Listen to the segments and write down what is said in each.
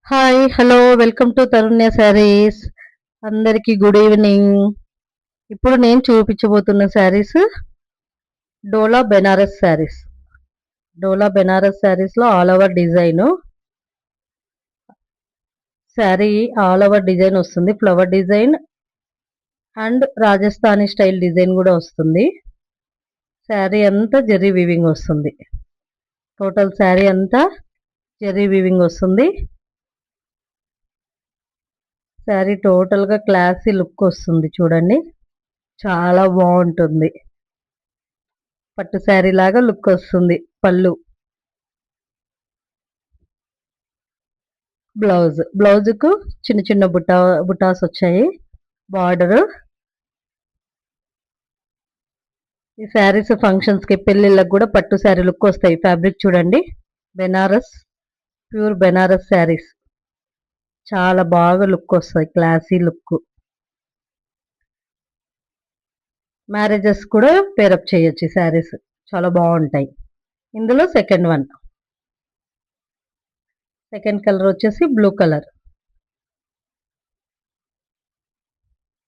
Hi hello welcome to Tarunya saris. అందరికీ good evening. ఇప్పుడు నేను చూపించబోతున్న శారీస్ డోలా బెనారస్ శారీస్. డోలా బెనారస్ శారీస్లో all over design sari all over design వస్తుంది. Flower design and Rajasthani style design కూడా వస్తుంది. శారీ అంతా జెర్రీ వీవింగ్ వస్తుంది. టోటల్ శారీ అంతా జెర్రీ వీవింగ్ వస్తుంది. శారీ టోటల్గా క్లాసీ లుక్ వస్తుంది. చూడండి, చాలా బాగుంటుంది. పట్టు శారీ లాగా లుక్ వస్తుంది. పళ్ళు, బ్లౌజ్కు చిన్న చిన్న బుటాస్ వచ్చాయి. బార్డర్. ఈ శారీస్ ఫంక్షన్స్కి, పెళ్ళిళ్ళకి కూడా పట్టు శారీ లుక్ వస్తాయి. ఫ్యాబ్రిక్ చూడండి, బెనారస్, ప్యూర్ బెనారస్ శారీస్ చాలా బాగా లుక్ వస్తాయి. Classy look. మ్యారేజెస్ కూడా పేరప్ చేయొచ్చు. ఈ శారీస్ చాలా బాగుంటాయి. ఇందులో సెకండ్ కలర్ వచ్చేసి బ్లూ కలర్.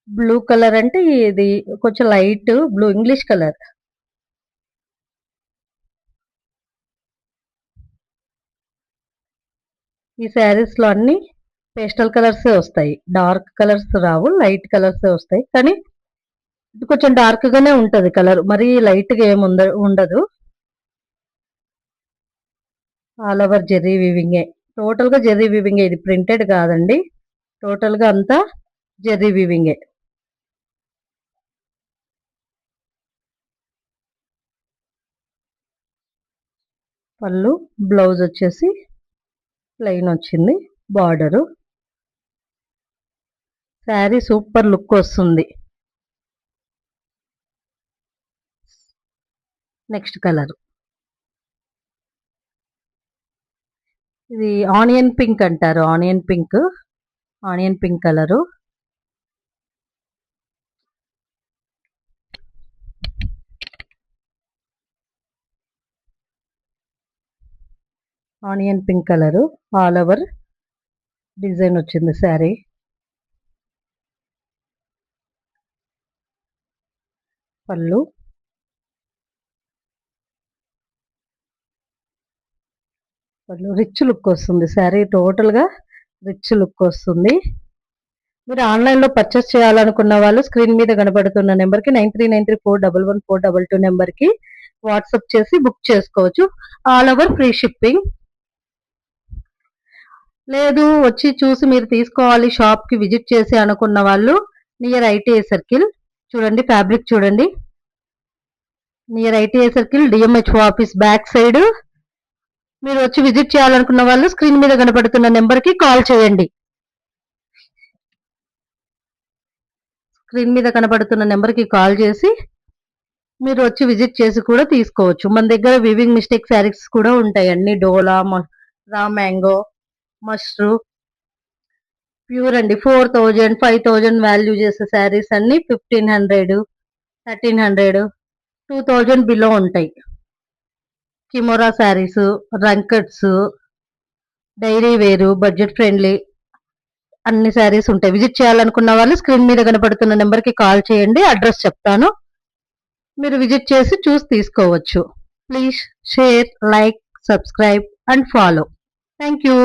బ్లూ కలర్ అంటే ఇది కొంచెం లైట్ బ్లూ, ఇంగ్లీష్ కలర్. ఈ శారీస్లో అన్ని పేస్టల్ కలర్సే వస్తాయి. డార్క్ కలర్స్ రావు, లైట్ కలర్సే వస్తాయి. కానీ ఇది కొంచెం డార్క్గానే ఉంటుంది కలర్, మరీ లైట్గా ఏమి ఉండదు. ఆల్ ఓవర్ జెర్రీ వీవింగే, టోటల్గా జెర్రీ వీవింగే. ఇది ప్రింటెడ్ కాదండి, టోటల్గా అంతా జెర్రీ వీవింగే. పళ్ళు, బ్లౌజ్ వచ్చేసి ప్లెయిన్ వచ్చింది. బార్డరు. శారీ సూపర్ లుక్ వస్తుంది. నెక్స్ట్ కలర్ ఇది ఆనియన్ పింక్ అంటారు. Onion pink colour. Onion pink colour all over design వచ్చింది శారీ. పళ్ళు, రిచ్ లుక్ వస్తుంది. శారీ టోటల్గా రిచ్ లుక్ వస్తుంది. మీరు ఆన్లైన్లో పర్చేస్ చేయాలనుకున్న వాళ్ళు స్క్రీన్ మీద కనబడుతున్న నెంబర్కి 9393411422 నెంబర్కి వాట్సాప్ చేసి బుక్ చేసుకోవచ్చు. All over free shipping. లేదు, వచ్చి చూసి మీరు తీసుకోవాలి, షాప్కి విజిట్ చేసి అనుకున్న వాళ్ళు నియర్ ఐటీఐ సర్కిల్ చూడండి. ఫ్యాబ్రిక్ చూడండి, near ITI circle DMHO office back side. మీరు వచ్చి విజిట్ చేయాలనుకున్న వాళ్ళు స్క్రీన్ మీద కనబడుతున్న నెంబర్కి కాల్ చేయండి. స్క్రీన్ మీద కనబడుతున్న నెంబర్కి కాల్ చేసి మీరు వచ్చి విజిట్ చేసి కూడా తీసుకోవచ్చు. మన దగ్గర వివింగ్ మిస్టేక్ శారీస్ కూడా ఉంటాయి. అన్ని డోలా, రా మ్యాంగో, మష్రూ, ప్యూర్ అండి. 4000 5000 వాల్యూ చేసే శారీస్ అన్ని 1500 1300 2000 బిలో ఉంటాయి. కిమోరా శారీస్, రంకట్స్, డైరీ వేరు, బడ్జెట్ ఫ్రెండ్లీ అన్ని శారీస్ ఉంటాయి. విజిట్ చేయాలనుకున్న వాళ్ళు స్క్రీన్ మీద కనపడుతున్న నెంబర్కి కాల్ చేయండి. అడ్రస్ చెప్తాను, మీరు విజిట్ చేసి చూసి తీసుకోవచ్చు. Please share, like, subscribe and follow. Thank you.